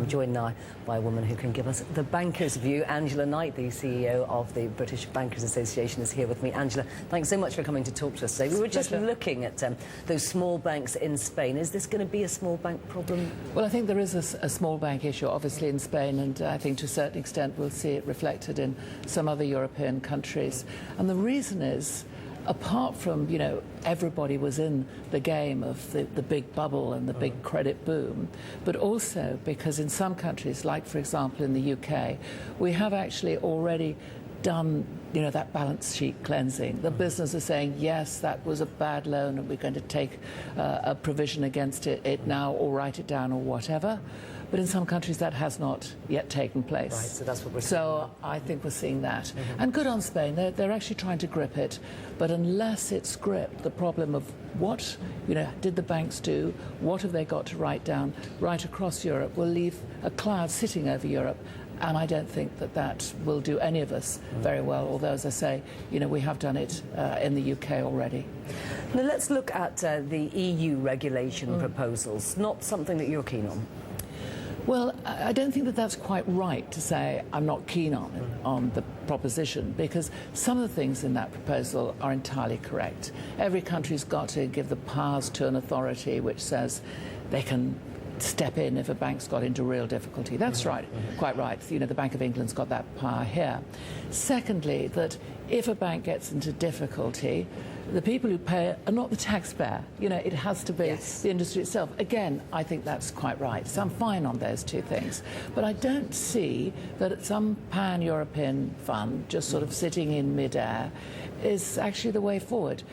I'm joined now by a woman who can give us the banker's view. Angela Knight, the CEO of the British Bankers Association, is here with me. Angela, thanks so much for coming to talk to us today. We were just looking at those small banks in Spain. Is this going to be a small bank problem? Well, I think there is a small bank issue, obviously, in Spain, and I think to a certain extent we'll see it reflected in some other European countries. And the reason is, apart from, everybody was in the game of the big bubble and the big credit boom, but also because in some countries, like, for example, in the UK, we have actually already done, that balance sheet cleansing. The business is saying, yes, that was a bad loan and we're going to take a provision against it now, or write it down, or whatever. But in some countries that has not yet taken place. Right, so that's what we're seeing. So I think we're seeing that. And good on Spain, they're actually trying to grip it. But unless it's gripped, the problem of what, did the banks do, what have they got to write down right across Europe, will leave a cloud sitting over Europe. And I don't think that will do any of us very well, although, as I say, we have done it in the UK already. Now let's look at the EU regulation proposals. Not something that you're keen on. Well, I don't think that's quite right to say I'm not keen on the proposition, because some of the things in that proposal are entirely correct. Every country's got to give the powers to an authority which says they can step in if a bank's got into real difficulty. That's right, quite right. The Bank of England's got that power here. Secondly, that if a bank gets into difficulty, the people who pay are not the taxpayer. It has to be the industry itself. Again, I think that's quite right. So I'm fine on those two things. But I don't see that some pan-European fund just sort of sitting in midair is actually the way forward.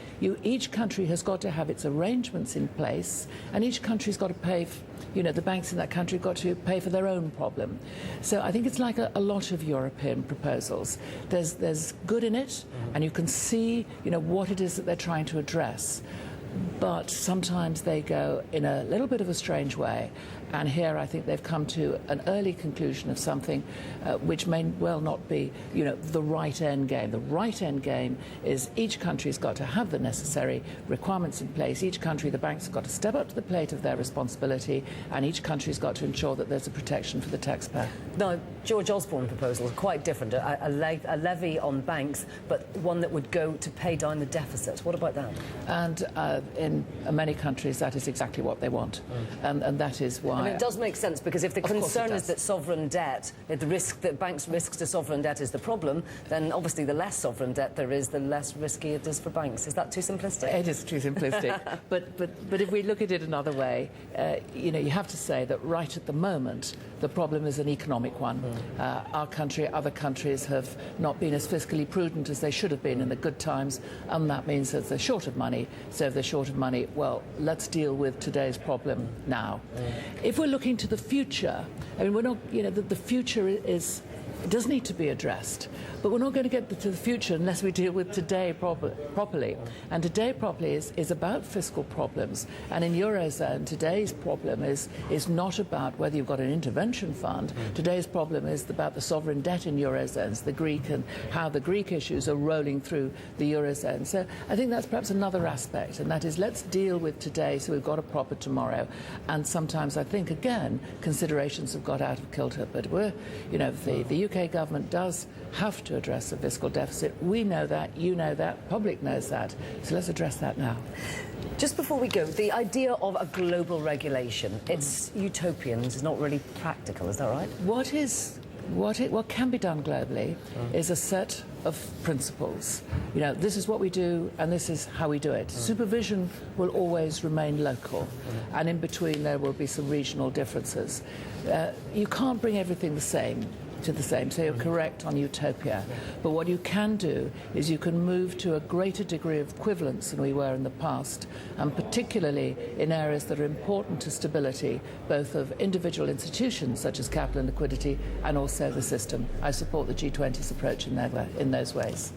Each country has got to have its arrangements in place, and each country's got to pay, the banks in that country have got to pay for their own problem. So I think it's like a lot of European proposals. There's good in it, and you can see, what it is that they're trying to address. But sometimes they go in a little bit of a strange way. And here I think they've come to an early conclusion of something which may well not be, the right end game. The right end game is each country's got to have the necessary requirements in place. Each country, the banks have got to step up to the plate of their responsibility, and each country's got to ensure that there's a protection for the taxpayer. Now, George Osborne's proposal is quite different. A levy on banks, but one that would go to pay down the deficit. What about that? And in many countries, that is exactly what they want. And that is why... I mean, it does make sense, because if the concern is that sovereign debt, if the risk that banks' risks to sovereign debt is the problem, then obviously the less sovereign debt there is, the less risky it is for banks. Is that too simplistic? It is too simplistic. but if we look at it another way, you have to say that right at the moment, the problem is an economic one. Our country, other countries have not been as fiscally prudent as they should have been in the good times, and that means that they're short of money. So if they're short of money, well, let's deal with today's problem now. If we're looking to the future, I mean, we're not, the future it does need to be addressed, but we're not going to get to the future unless we deal with today properly. And today properly is about fiscal problems. And in Eurozone, today's problem is not about whether you've got an intervention fund. Today's problem is about the sovereign debt in Eurozones, the Greek, and how the Greek issues are rolling through the Eurozone. So I think that's perhaps another aspect, and that is, let's deal with today so we've got a proper tomorrow. And sometimes I think, again, considerations have got out of kilter. But we're, the UK government does have to address the fiscal deficit. We know that, you know that, public knows that. So let's address that now. Just before we go, the idea of a global regulation, it's utopian, it's not really practical, is that right? What can be done globally is a set of principles. This is what we do, and this is how we do it. Supervision will always remain local, and in between there will be some regional differences. You can't bring everything to the same, so you're correct on utopia. But what you can do is you can move to a greater degree of equivalence than we were in the past, and particularly in areas that are important to stability, both of individual institutions such as capital and liquidity, and also the system. I support the G20's approach in those ways.